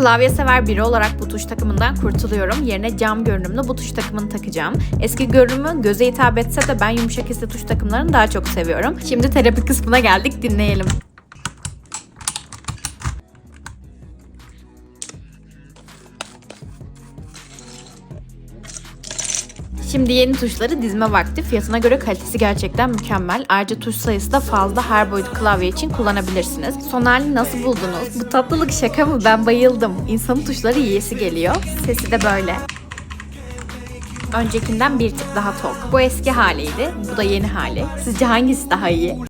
klavye sever biri olarak bu tuş takımından kurtuluyorum. Yerine cam görünümlü bu tuş takımını takacağım. Eski görünümü göze hitap etse de ben yumuşak hisli tuş takımlarını daha çok seviyorum. Şimdi terapi kısmına geldik, dinleyelim. Şimdi yeni tuşları dizme vakti. Fiyatına göre kalitesi gerçekten mükemmel. Ayrıca tuş sayısı da fazla, her boyut klavye için kullanabilirsiniz. Son halini nasıl buldunuz? Bu tatlılık şaka mı? Ben bayıldım. İnsanın tuşları yiyesi geliyor. Sesi de böyle. Öncekinden bir tık daha tok. Bu eski haliydi. Bu da yeni hali. Sizce hangisi daha iyi?